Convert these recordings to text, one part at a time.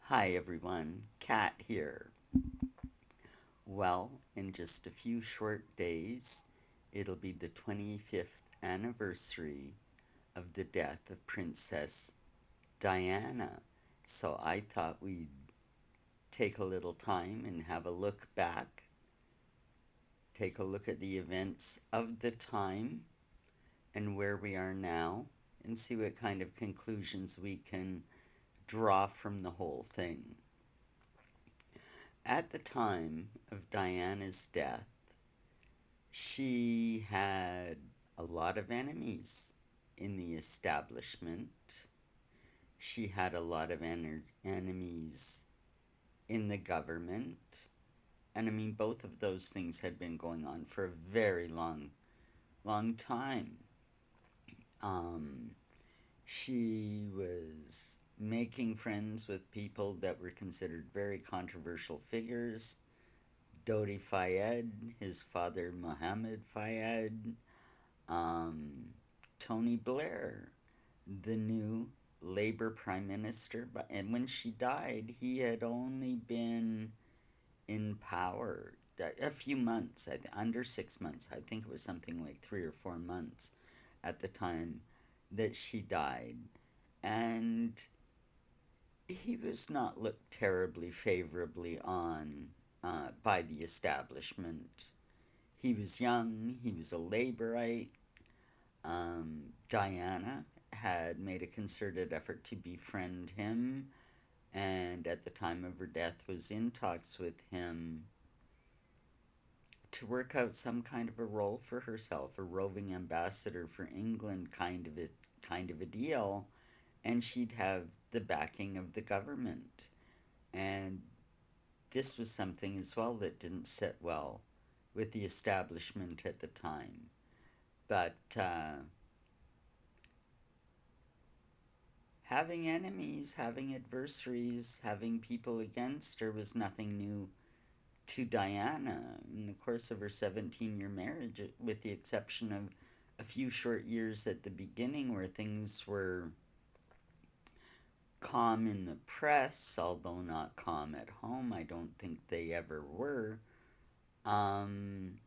Hi everyone, Kat here. Well, in just a few short days, it'll be the 25th anniversary of the death of Princess Diana. So I thought we'd take a little time and have a look back, take a look at the events of the time and where we are now, and see what kind of conclusions we can draw from the whole thing. At the time of Diana's death, she had a lot of enemies in the establishment. She had a lot of enemies in the government. And I mean, both of those things had been going on for a very long time. Um, she was making friends with people that were considered very controversial figures. Dodi Fayed, his father Mohammed Fayed, um, Tony Blair, the new Labor Prime Minister. And when she died, he had only been in power a few months, under 6 months. I think it was something like 3 or 4 months at the time that she died. And he was not looked terribly favorably on by the establishment. He was young, he was a laborite. Diana had made a concerted effort to befriend him, and at the time of her death was in talks with him to work out some kind of a role for herself, a roving ambassador for England kind of a deal, and she'd have the backing of the government. And this was something as well that didn't sit well with the establishment at the time. But having enemies, having adversaries, having people against her was nothing new to Diana in the course of her 17-year marriage, with the exception of a few short years at the beginning where things were calm in the press, although not calm at home. I don't think they ever were. Um,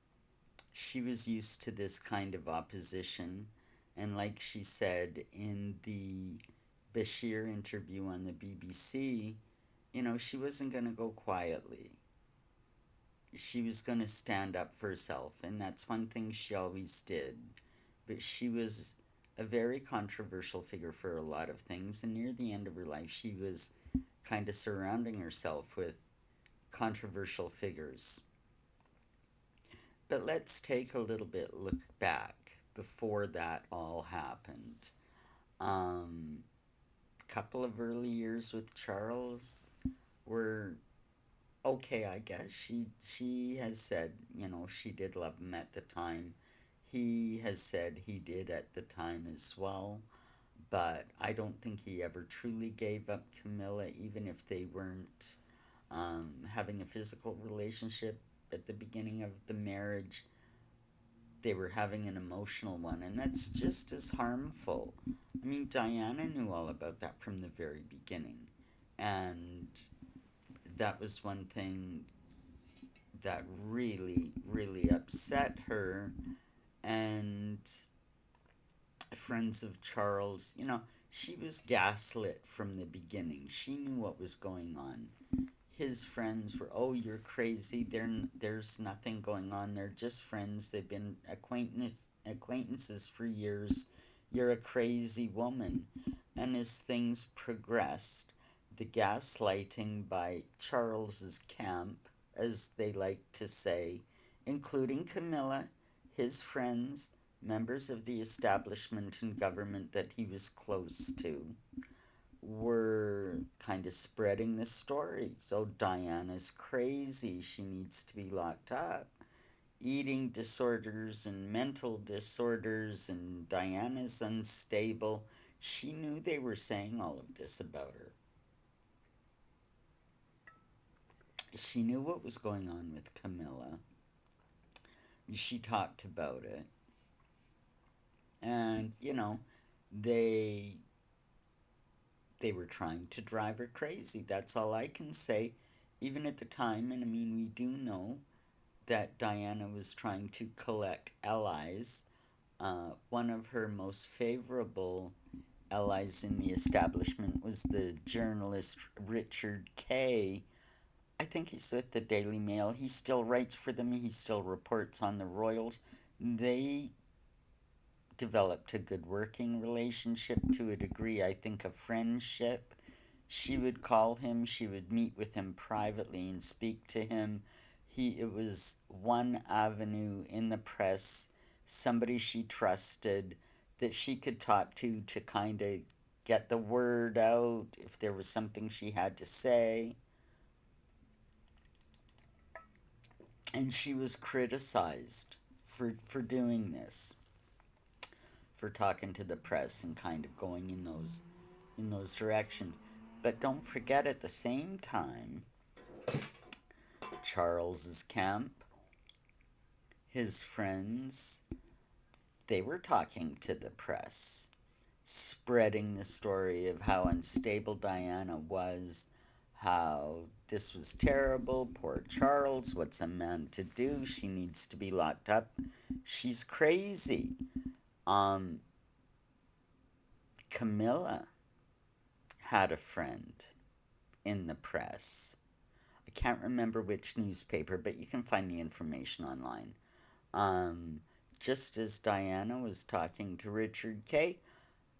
she was used to this kind of opposition, and like she said in the Bashir interview on the BBC, she wasn't going to go quietly. She was going to stand up for herself, and that's one thing she always did. But she was a very controversial figure for a lot of things, and near the end of her life, she was kind of surrounding herself with controversial figures. But let's take a little bit look back before that all happened. Um, Couple of early years with Charles were okay, I guess. She has said, she did love him at the time. He has said he did at the time as well. But I don't think he ever truly gave up Camilla, even if they weren't having a physical relationship at the beginning of the marriage. They were having an emotional one, and that's just as harmful. I mean, Diana knew all about that from the very beginning. And that was one thing that really upset her. And friends of Charles, she was gaslit from the beginning. She knew what was going on. His friends were, oh, you're crazy. There's nothing going on. They're just friends. They've been acquaintances for years. You're a crazy woman. And as things progressed, the gaslighting by Charles's camp, as they like to say, including Camilla, his friends, members of the establishment and government that he was close to, were kind of spreading the story. So Diana's crazy. She needs to be locked up. Eating disorders and mental disorders, and Diana's unstable. She knew they were saying all of this about her. She knew what was going on with Camilla. She talked about it. And, they They were trying to drive her crazy. That's all I can say. Even at the time, and I mean, we do know that Diana was trying to collect allies. One of her most favorable allies in the establishment was the journalist Richard Kay. I think he's with the Daily Mail. He still writes for them, he still reports on the royals. They developed a good working relationship to a degree, I think a friendship. She would call him, she would meet with him privately and speak to him. It was one avenue in the press, somebody she trusted that she could talk to kind of get the word out if there was something she had to say. And she was criticized for doing this, for talking to the press and kind of going in those directions. But don't forget, at the same time, Charles's camp, his friends, they were talking to the press, spreading the story of how unstable Diana was, how this was terrible, poor Charles, what's a man to do? She needs to be locked up. She's crazy. Um, Camilla had a friend in the press. I can't remember which newspaper, but you can find the information online. Um, just as Diana was talking to Richard Kay,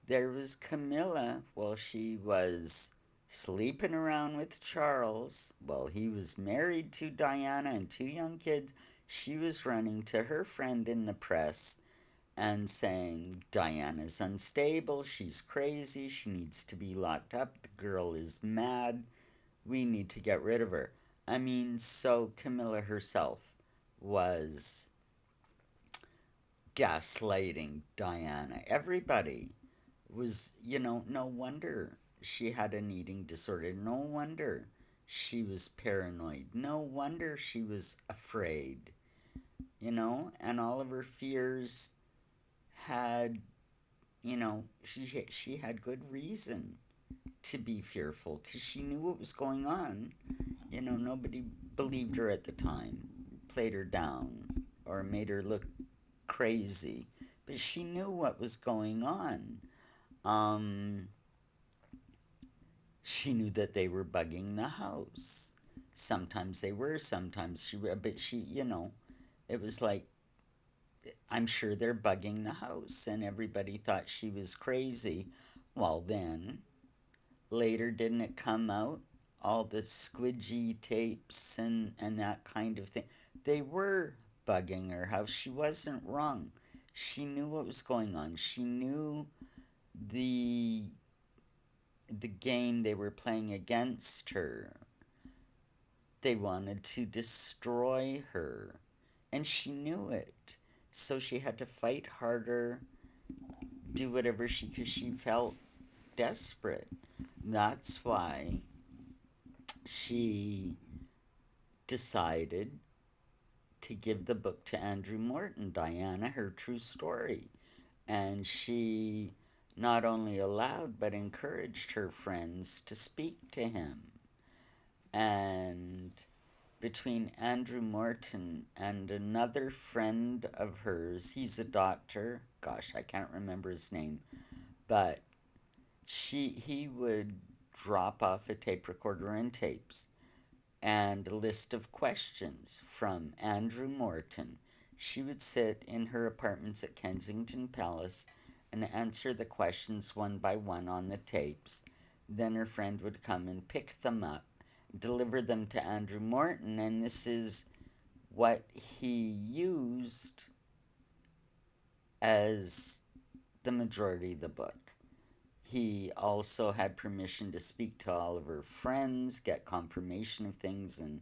there was Camilla. Well, she was sleeping around with Charles while he was married to Diana and two young kids. She was running to her friend in the press and saying, Diana's unstable, she's crazy, she needs to be locked up, the girl is mad, we need to get rid of her. I mean, so Camilla herself was gaslighting Diana. Everybody was, no wonder she had an eating disorder. No wonder she was paranoid. No wonder she was afraid, and all of her fears had, she had good reason to be fearful because she knew what was going on. Nobody believed her at the time, played her down, or made her look crazy. But she knew what was going on. Um, she knew that they were bugging the house. Sometimes they were, sometimes she were, but it was like, I'm sure they're bugging the house, and everybody thought she was crazy. Well, then, later, didn't it come out? All the squidgy tapes and that kind of thing. They were bugging her house. She wasn't wrong. She knew what was going on. She knew the the game they were playing against her. They wanted to destroy her, and she knew it. So she had to fight harder, do whatever she could. She felt desperate. That's why she decided to give the book to Andrew Morton, Diana, her true story. And she not only allowed but encouraged her friends to speak to him. And between Andrew Morton and another friend of hers, he's a doctor. Gosh, I can't remember his name, but he would drop off a tape recorder and tapes and a list of questions from Andrew Morton. She would sit in her apartments at Kensington Palace and answer the questions one by one on the tapes. Then her friend would come and pick them up, deliver them to Andrew Morton, and this is what he used as the majority of the book. He also had permission to speak to all of her friends, get confirmation of things, and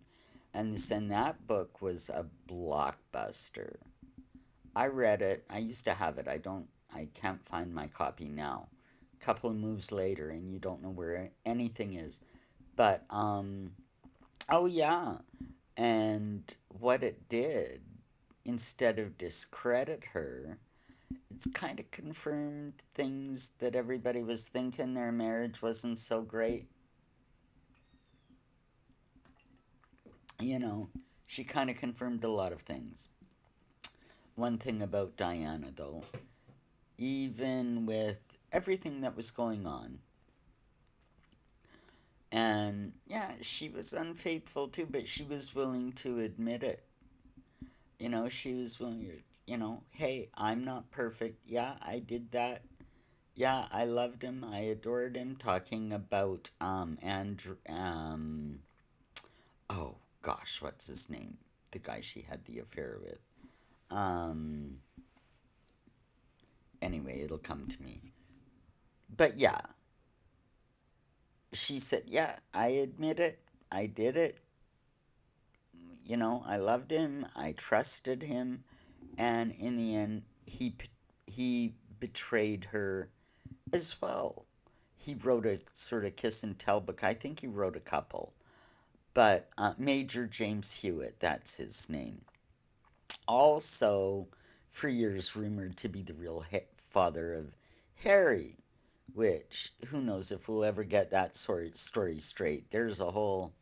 that book was a blockbuster. I read it. I used to have it. I can't find my copy now. A couple of moves later, and you don't know where anything is. But oh yeah, and what it did, instead of discredit her, it's kind of confirmed things that everybody was thinking their marriage wasn't so great. You know, she kind of confirmed a lot of things. One thing about Diana, though, even with everything that was going on, and yeah, she was unfaithful too, but she was willing to admit it. You know, she was willing to, hey, I'm not perfect. Yeah, I did that. Yeah, I loved him. I adored him. Talking about Andrew. Oh gosh, what's his name? The guy she had the affair with. Um. Anyway, it'll come to me. But yeah, she said, "Yeah, I admit it. I did it. I loved him. I trusted him, and in the end, he betrayed her as well. He wrote a sort of kiss and tell book. I think he wrote a couple, but Major James Hewitt, that's his name. Also, for years rumored to be the real father of Harry, which who knows if we'll ever get that story straight. There's a whole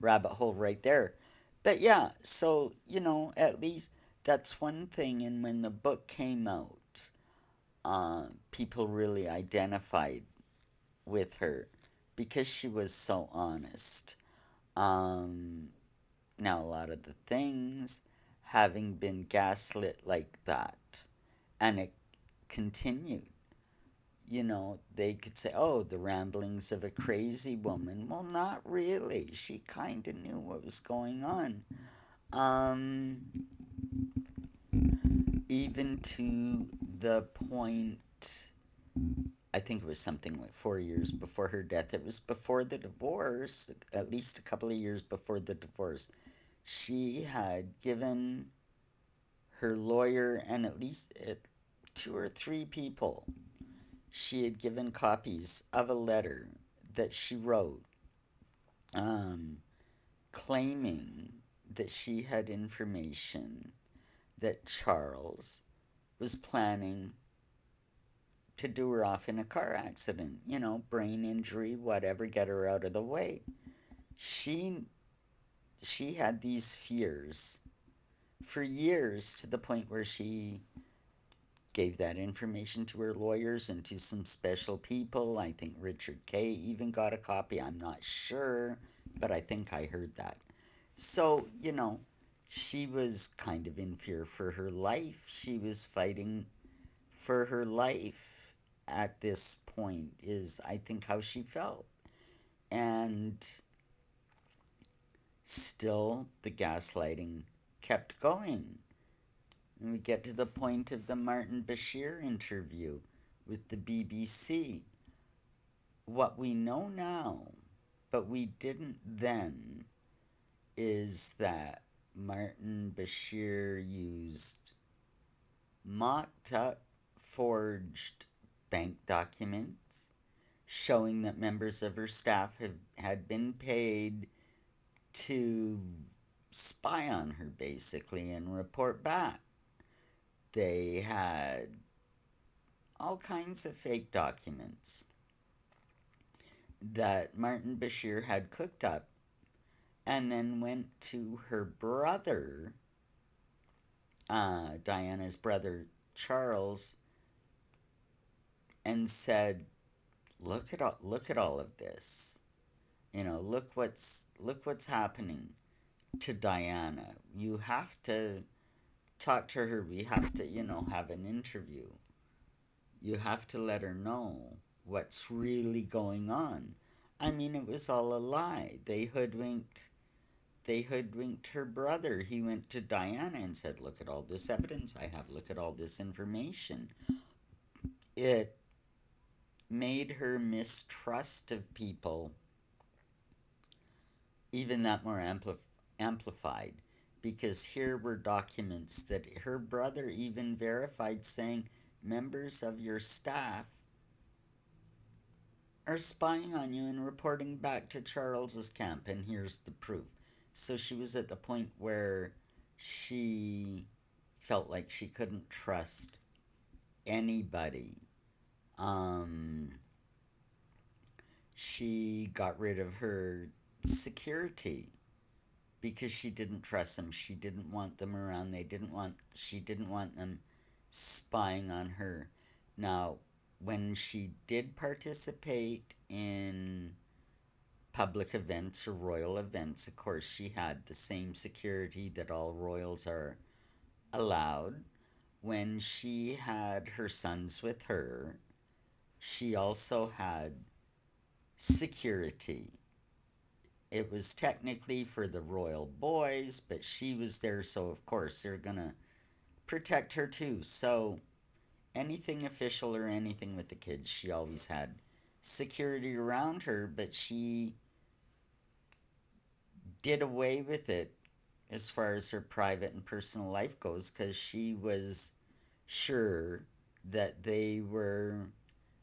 rabbit hole right there. But yeah, so, at least that's one thing. And when the book came out, people really identified with her because she was so honest. Um, Now, a lot of the things having been gaslit like that, and it continued. They could say, oh, the ramblings of a crazy woman. Well, not really. She kind of knew what was going on. Um, Even to the point, I think it was something like 4 years before her death. It was before the divorce, at least a couple of years before the divorce. She had given her lawyer and at least two or three people, she had given copies of a letter that she wrote, um, claiming that she had information that Charles was planning to do her off in a car accident, brain injury, whatever, get her out of the way. She she had these fears for years to the point where she gave that information to her lawyers and to some special people. I think Richard Kay even got a copy. I'm not sure, but I think I heard that. So, she was kind of in fear for her life. She was fighting for her life at this point, is I think how she felt. And still, the gaslighting kept going. And we get to the point of the Martin Bashir interview with the BBC. What we know now, but we didn't then, is that Martin Bashir used mocked up, forged bank documents showing that members of her staff had been paid to spy on her, basically, and report back. They had all kinds of fake documents that Martin Bashir had cooked up and then went to her brother, Diana's brother Charles, and said, look at all of this. Look what's happening to Diana. You have to talk to her. We have to, have an interview. You have to let her know what's really going on. I mean, it was all a lie. They hoodwinked her brother. He went to Diana and said, "Look at all this evidence I have. Look at all this information." It made her mistrust of people even that more amplified, because here were documents that her brother even verified saying members of your staff are spying on you and reporting back to Charles's camp, and here's the proof. So she was at the point where she felt like she couldn't trust anybody. Um, she got rid of her security because she didn't trust them. She didn't want them around. She didn't want them spying on her. Now, when she did participate in public events or royal events, of course, she had the same security that all royals are allowed. When she had her sons with her, she also had security. It was technically for the royal boys, but she was there, so of course they're gonna protect her too. So anything official or anything with the kids, she always had security around her, but she did away with it as far as her private and personal life goes because she was sure that they were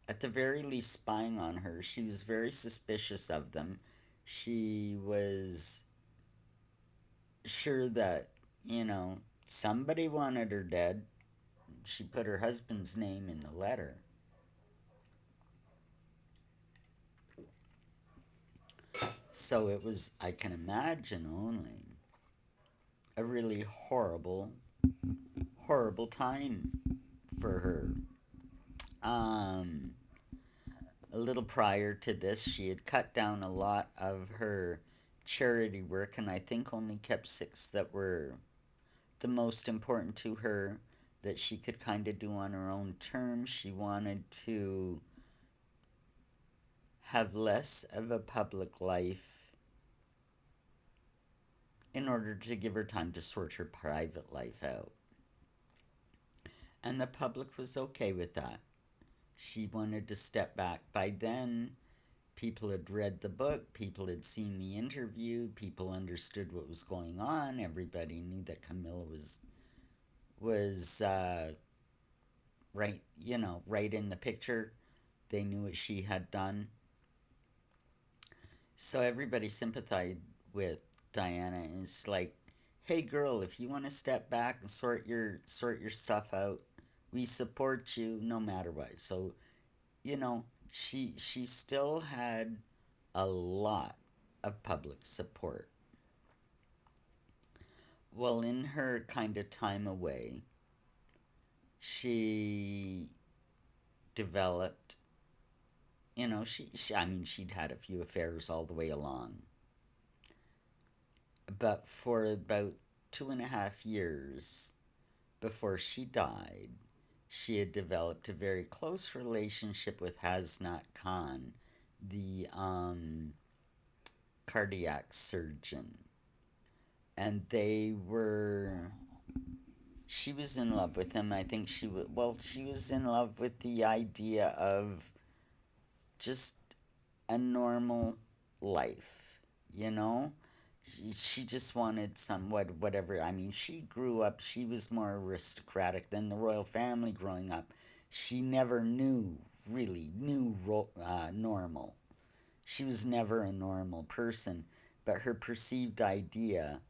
at the very least spying on her. She was very suspicious of them. She was sure that, you know, somebody wanted her dead. She put her husband's name in the letter. So it was, I can imagine only, a really horrible, horrible time for her. Um, a little prior to this, she had cut down a lot of her charity work and I think only kept six that were the most important to her that she could kind of do on her own terms. She wanted to have less of a public life in order to give her time to sort her private life out. And the public was okay with that. She wanted to step back. By then, people had read the book, people had seen the interview, people understood what was going on. Everybody knew that Camilla was right, you know, right in the picture. They knew what she had done. So everybody sympathized with Diana. It's like, hey girl, if you want to step back and sort your stuff out, we support you no matter what. So, you know, she still had a lot of public support. Well, in her kind of time away, she developed, you know, I mean, she'd had a few affairs all the way along. But for about 2.5 years before she died, she had developed a very close relationship with Hasnat Khan, the cardiac surgeon. And she was in love with him. I think she was in love with the idea of just a normal life, you know? She just wanted whatever. I mean, she grew up, she was more aristocratic than the royal family growing up. She never really knew normal. She was never a normal person, but her perceived idea,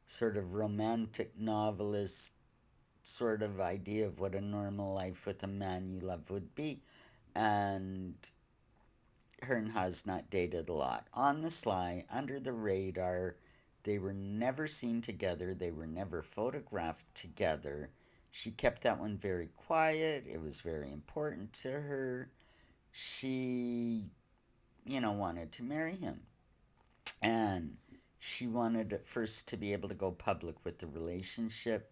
sort of romantic novelist sort of idea of what a normal life with a man you love would be, and her and Hasnat dated a lot. On the sly, under the radar, they were never seen together, they were never photographed together. She kept that one very quiet, it was very important to her. She, you know, wanted to marry him. And she wanted at first to be able to go public with the relationship.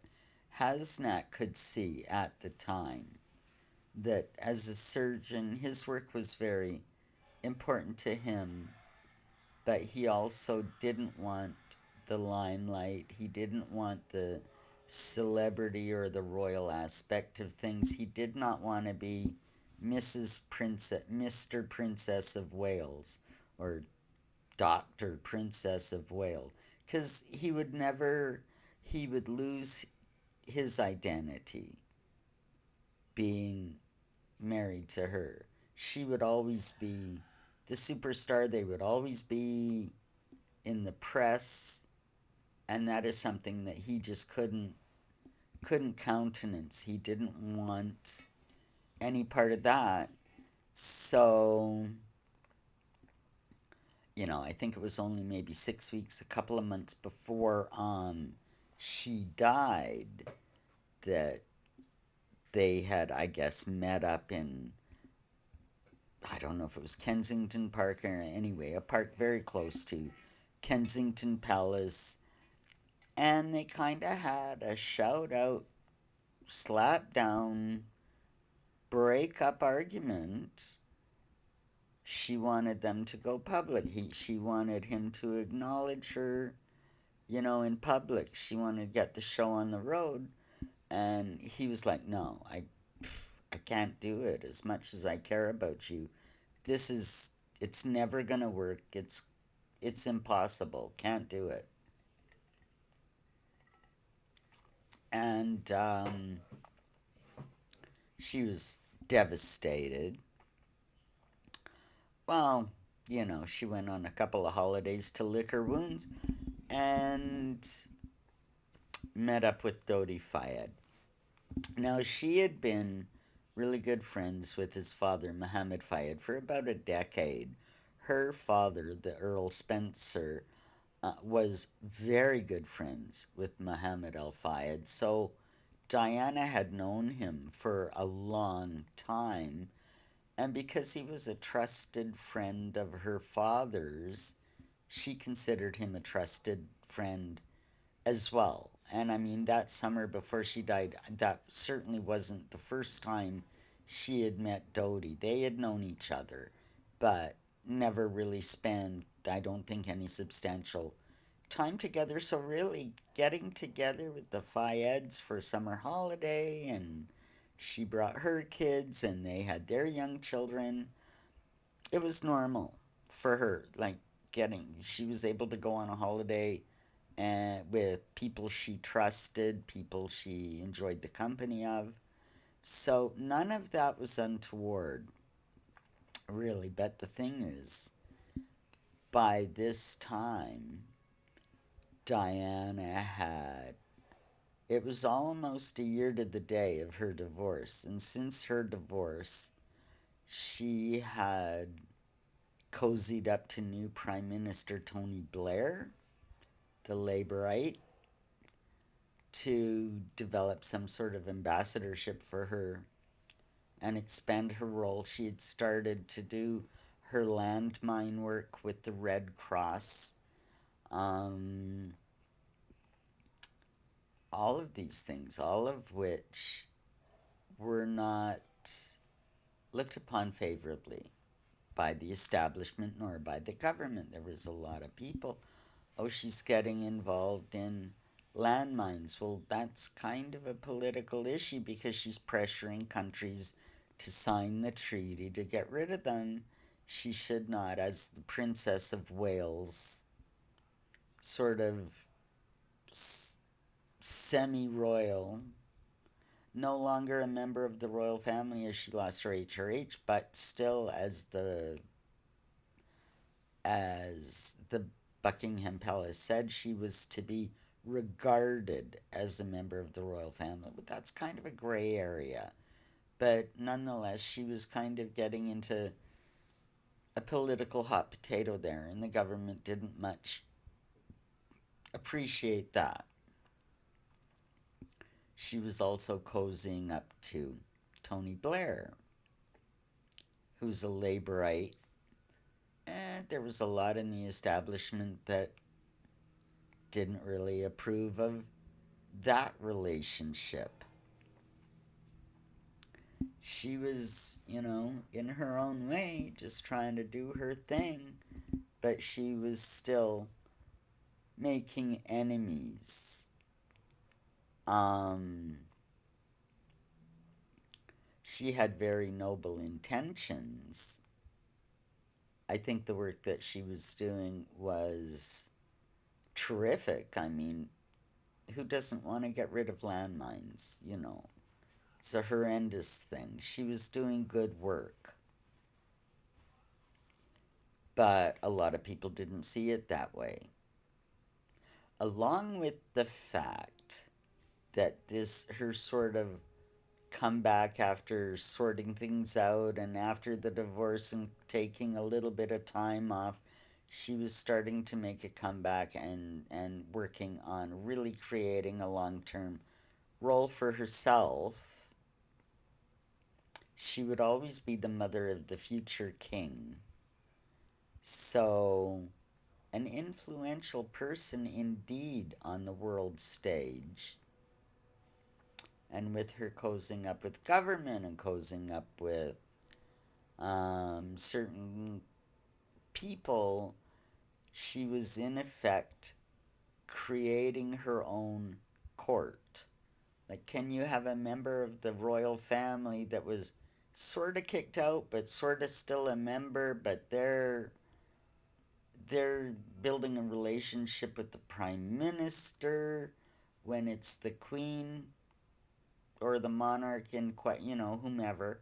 Hasnat could see at the time that as a surgeon, his work was very important to him, but he also didn't want the limelight. He didn't want the celebrity or the royal aspect of things. He did not want to be Mr. Princess of Wales or Dr. Princess of Wales because he would lose his identity being married to her. She would always be the superstar, they would always be in the press, and that is something that he just couldn't countenance. He didn't want any part of that. So, I think it was only maybe 6 weeks, a couple of months before she died, that they had, I guess, met up in, I don't know if it was Kensington Park or anyway, a park very close to Kensington Palace. And they kind of had a shout out, slap down, break up argument. She wanted them to go public. She wanted him to acknowledge her, in public. She wanted to get the show on the road. And he was like, no, I can't do it as much as I care about you. This is, it's never going to work. It's impossible. Can't do it. And she was devastated. Well, she went on a couple of holidays to lick her wounds and met up with Dodi Fayed. Now, she had been really good friends with his father, Muhammad Fayed, for about a decade. Her father, the Earl Spencer, was very good friends with Muhammad Al Fayed. So Diana had known him for a long time. And because he was a trusted friend of her father's, she considered him a trusted friend as well. And I mean, that summer before she died, that certainly wasn't the first time she had met Dodie. They had known each other, but never really spent, I don't think, any substantial time together. So, really, getting together with the Fayeds for summer holiday, and she brought her kids, and they had their young children. It was normal for her. Like, she was able to go on a holiday and with people she trusted, people she enjoyed the company of. So none of that was untoward, really. But the thing is, by this time, Diana had. It was almost a year to the day of her divorce. And since her divorce, she had cozied up to new Prime Minister Tony Blair, the Labourite, to develop some sort of ambassadorship for her and expand her role. She had started to do her landmine work with the Red Cross. Um, all of these things, all of which were not looked upon favorably by the establishment nor by the government. There was a lot of people, oh, she's getting involved in landmines. Well, that's kind of a political issue because she's pressuring countries to sign the treaty to get rid of them. She should not, as the Princess of Wales, sort of semi royal, no longer a member of the royal family as she lost her HRH, but still as the Buckingham Palace said, she was to be regarded as a member of the royal family. But that's kind of a gray area. But nonetheless, she was kind of getting into a political hot potato there, and the government didn't much appreciate that. She was also cozying up to Tony Blair, who's a Labourite. And there was a lot in the establishment that didn't really approve of that relationship. She was, in her own way, just trying to do her thing, but she was still making enemies. Um, she had very noble intentions. I think the work that she was doing was terrific. I mean, who doesn't want to get rid of landmines? It's a horrendous thing. She was doing good work, but a lot of people didn't see it that way. Along with the fact that her sort of come back after sorting things out and after the divorce and taking a little bit of time off. She was starting to make a comeback and working on really creating a long term role for herself. She would always be the mother of the future king. So, an influential person indeed on the world stage. And with her cozying up with government and cozying up with certain people, she was in effect creating her own court. Like, can you have a member of the royal family that was sort of kicked out, but sort of still a member, but they're building a relationship with the prime minister when it's the queen or the monarch in quite whomever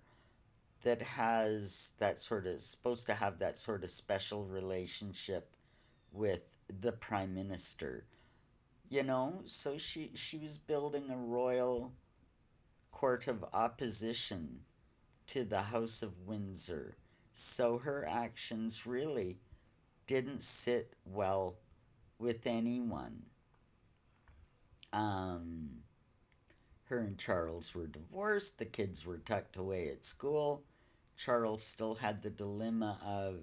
that has that sort of supposed to have that sort of special relationship with the prime minister. So she was building a royal court of opposition to the House of Windsor. So her actions really didn't sit well with anyone. Um, Her and Charles were divorced, the kids were tucked away at school. Charles still had the dilemma of,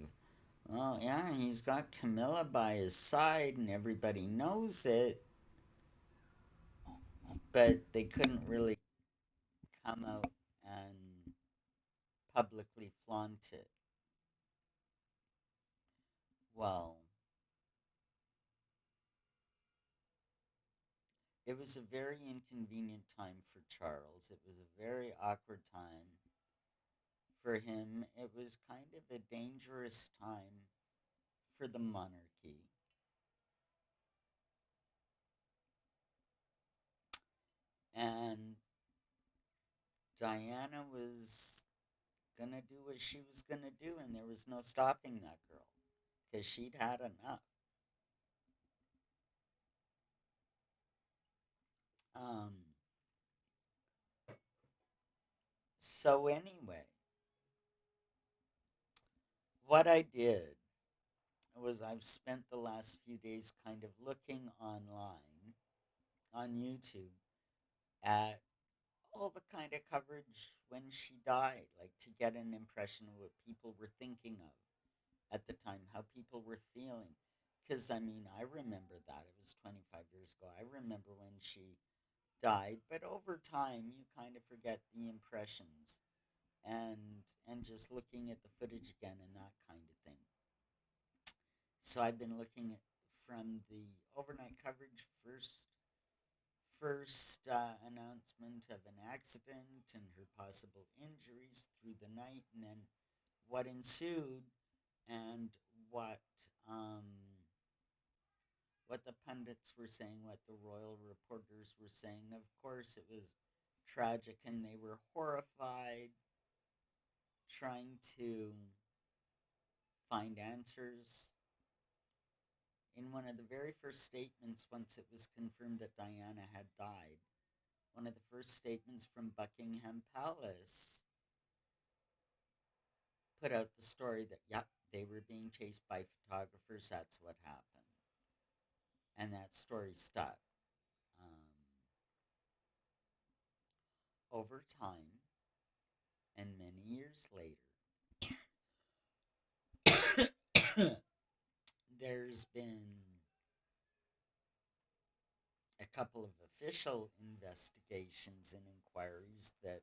well, yeah, he's got Camilla by his side and everybody knows it, but they couldn't really come out and publicly flaunt it. Well, it was a very inconvenient time for Charles. It was a very awkward time for him. It was kind of a dangerous time for the monarchy. And Diana was gonna do what she was gonna do, and there was no stopping that girl because she'd had enough. Um, so, anyway, what I did was I've spent the last few days kind of looking online on YouTube at all the kind of coverage when she died, like to get an impression of what people were thinking of at the time, how people were feeling. Because, I mean, I remember that. It was 25 years ago. I remember when she died, but over time, you kind of forget the impressions and just looking at the footage again and that kind of thing. So I've been looking at from the overnight coverage first announcement of an accident and her possible injuries through the night, and then what ensued, and what um, what the pundits were saying, what the royal reporters were saying. Of course, it was tragic, and they were horrified, trying to find answers. In one of the very first statements, once it was confirmed that Diana had died, one of the first statements from Buckingham Palace put out the story that, yep, they were being chased by photographers. That's what happened. And that story stuck. Um, Over time, and many years later, there's been a couple of official investigations and inquiries that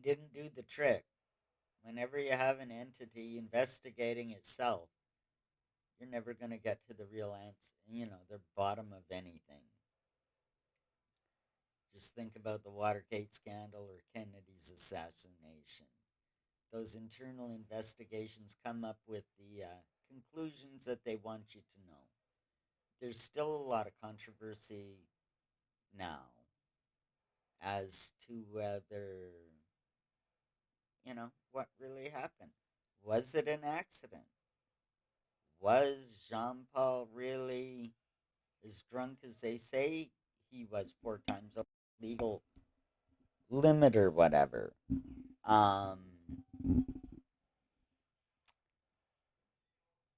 didn't do the trick. Whenever you have an entity investigating itself, you're never going to get to the real answer, the bottom of anything. Just think about the Watergate scandal or Kennedy's assassination. Those internal investigations come up with the conclusions that they want you to know. There's still a lot of controversy now as to whether, what really happened. Was it an accident? Was Jean Paul really as drunk as they say he was 4 times over? legal limit or whatever. Um,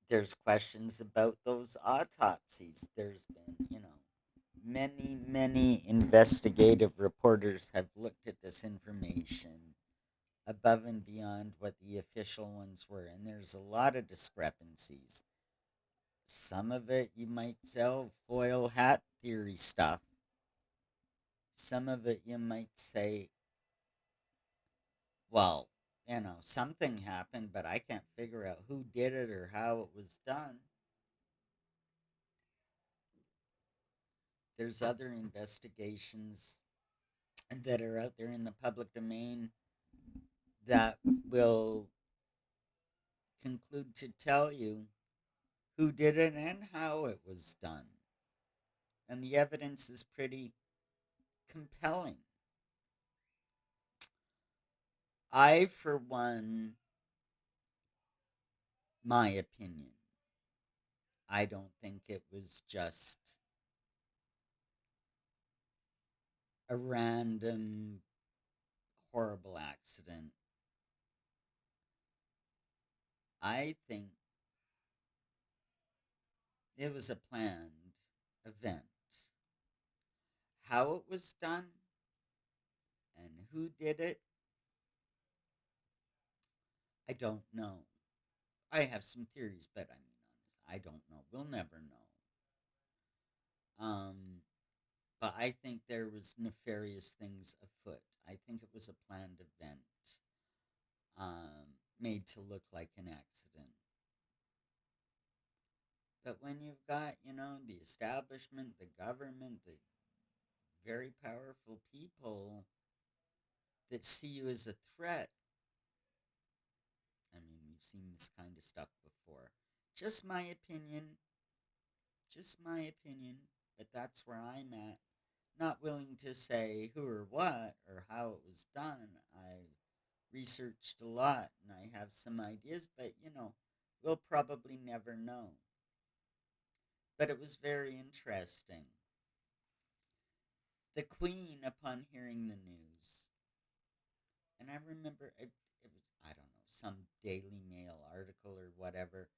there's questions about those autopsies. There's been, many investigative reporters have looked at this information above and beyond what the official ones were, and there's a lot of discrepancies. Some of it you might sell foil hat theory stuff. Some of it you might say, well, something happened, but I can't figure out who did it or how it was done. There's other investigations that are out there in the public domain that will conclude to tell you who did it and how it was done. And the evidence is pretty compelling. I, for one, my opinion, I don't think it was just a random horrible accident. I think it was a planned event. How it was done and who did it, I don't know. I have some theories, but I mean, honest, I don't know. We'll never know. Um, but I think there was nefarious things afoot. I think it was a planned event, made to look like an accident. But when you've got, the establishment, the government, the very powerful people that see you as a threat, I mean, we've seen this kind of stuff before. Just my opinion, just my opinion, but that's where I'm at. Not willing to say who or what or how it was done. I researched a lot and I have some ideas, but we'll probably never know. But it was very interesting. The Queen, upon hearing the news, and I remember it was, I don't know, some Daily Mail article or whatever.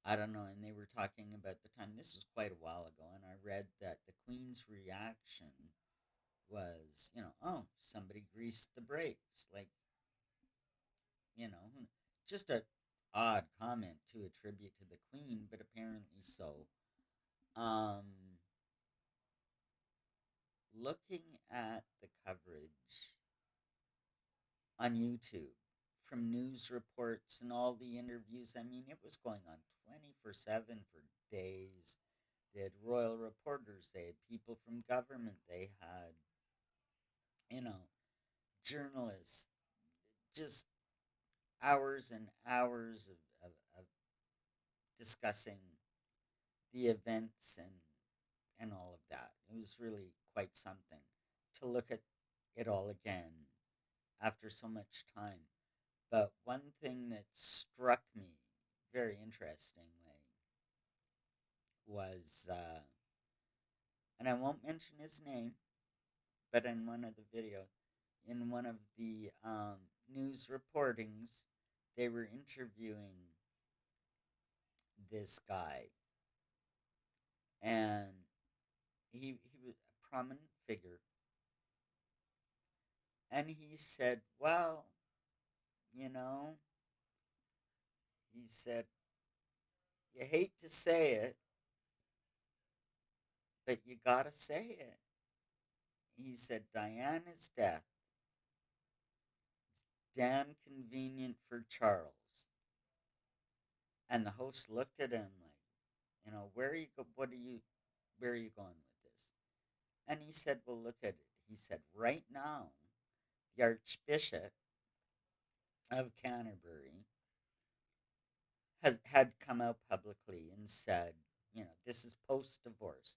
I don't know, and they were talking about the time. This was quite a while ago, and I read that the Queen's reaction was, oh, somebody greased the brakes. Like, you know, just a odd comment to attribute to the Queen, but apparently so. Um, looking at the coverage on YouTube from news reports and all the interviews, I mean, it was going on 24/7 for days. They had royal reporters, they had people from government, they had, you know, journalists, just hours and hours of discussing the events and all of that. It was really quite something to look at it all again after so much time. But one thing that struck me very interestingly was, and I won't mention his name, but in one of the videos, in one of the news reportings, they were interviewing this guy, and he was a prominent figure, and he said, "Well, you know," he said, "you hate to say it, but you gotta say it." He said, "Diana's death is damn convenient for Charles." And the host looked at him like, where are you go? What are you? Where are you going with this? And he said, "Well, look at it." He said, "Right now, the Archbishop of Canterbury has had come out publicly and said, this is post divorce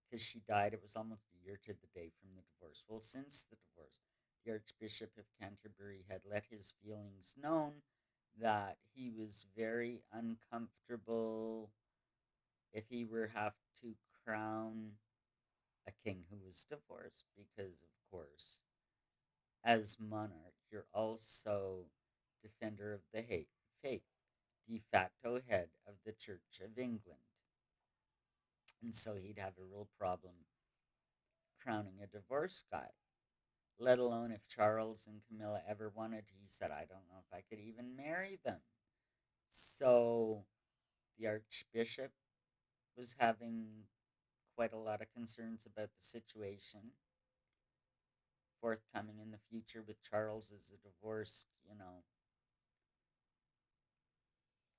because she died. It was almost a year to the day from the divorce. Well, since the divorce, the Archbishop of Canterbury had let his feelings known that he was very uncomfortable if he were have to crown a a king who was divorced because, of course, as monarch, you're also defender of the faith, de facto head of the Church of England. And so he'd have a real problem crowning a divorce guy, let alone if Charles and Camilla ever wanted. He said, I don't know if I could even marry them. So the Archbishop was having quite a lot of concerns about the situation forthcoming in the future with Charles as a divorced,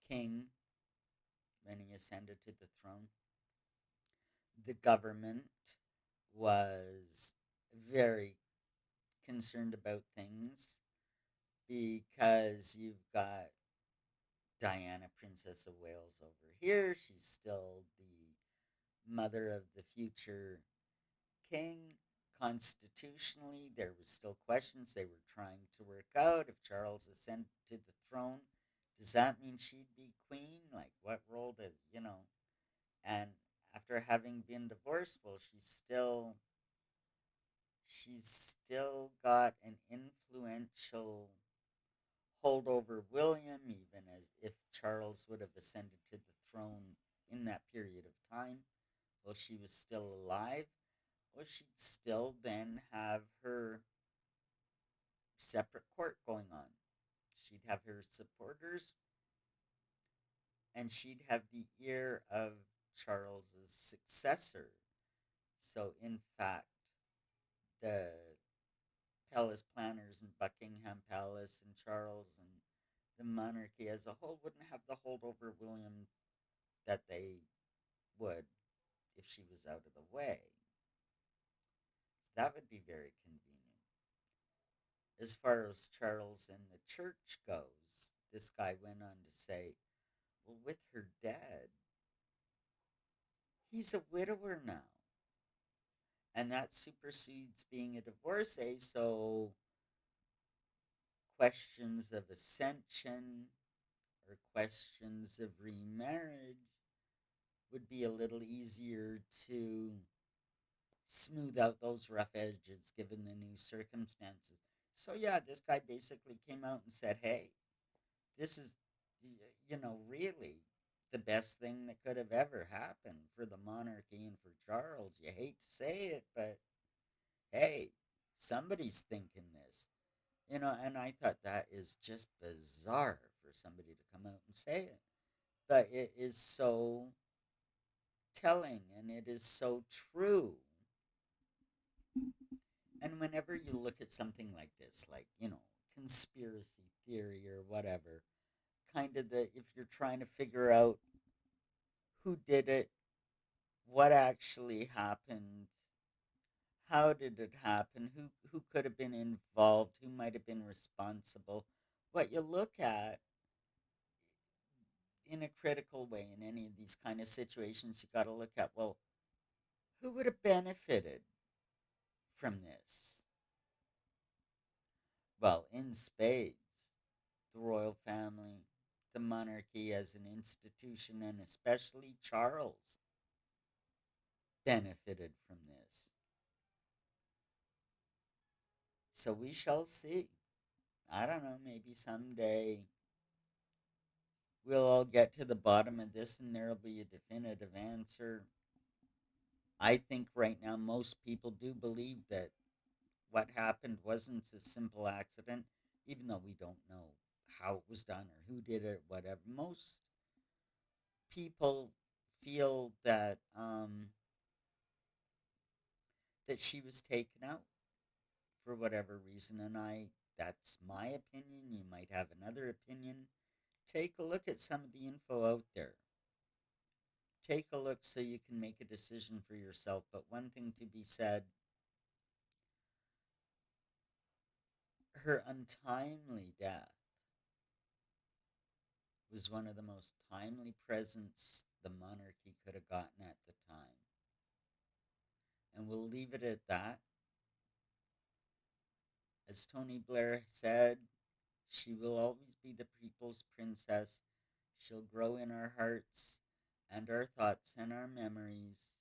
king when he ascended to the throne. The government was very concerned about things because you've got Diana, Princess of Wales, over here. She's still the mother of the future king. Constitutionally, there was still questions they were trying to work out. If Charles ascended to the throne, does that mean she'd be queen? Like, what role did? And after having been divorced, well, she's still got an influential hold over William, even as if Charles would have ascended to the throne in that period of time, while she was still alive. Well, she'd still then have her separate court going on. She'd have her supporters, and she'd have the ear of Charles's successor. So, in fact, the palace planners in Buckingham Palace and Charles and the monarchy as a whole wouldn't have the hold over William that they would if she was out of the way. So that would be very convenient. As far as Charles and the church goes, this guy went on to say, well, with her dead, he's a widower now. And that supersedes being a divorcee, so questions of ascension or questions of remarriage would be a little easier to smooth out those rough edges given the new circumstances. So, yeah, this guy basically came out and said, hey, this is, really the best thing that could have ever happened for the monarchy and for Charles. You hate to say it, but hey, somebody's thinking this. And I thought that is just bizarre for somebody to come out and say it. But it is so telling and it is so true. And whenever you look at something like this, like, conspiracy theory or whatever, kind of if you're trying to figure out who did it, what actually happened, how did it happen, who could have been involved, who might have been responsible, what you look at in a critical way in any of these kind of situations, you got to look at, well, who would have benefited from this? Well, in spades, the royal family, the monarchy as an institution, and especially Charles benefited from this. So we shall see. I don't know, maybe someday we'll all get to the bottom of this and there'll be a definitive answer. I think right now most people do believe that what happened wasn't a simple accident, even though we don't know how it was done or who did it, whatever. Most people feel that she was taken out for whatever reason, and that's my opinion. You might have another opinion. Take a look at some of the info out there. Take a look so you can make a decision for yourself. But one thing to be said, her untimely death was one of the most timely presents the monarchy could have gotten at the time. And we'll leave it at that. As Tony Blair said, she will always be the people's princess. She'll grow in our hearts and our thoughts and our memories.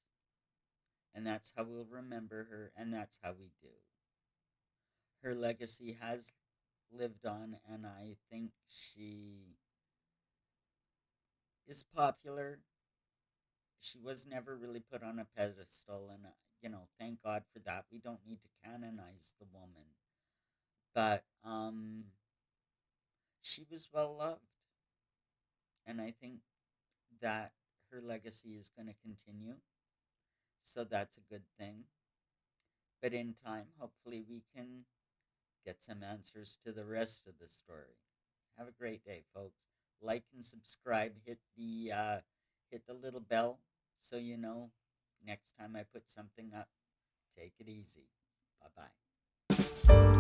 And that's how we'll remember her, and that's how we do. Her legacy has lived on, and I think she is popular. She was never really put on a pedestal, and thank God for that. We don't need to canonize the woman, but she was well loved, and I think that her legacy is going to continue. So that's a good thing. But in time, hopefully, we can get some answers to the rest of the story. Have a great day, folks. Like and subscribe. Hit the little bell so you know next time I put something up. Take it easy. Bye bye.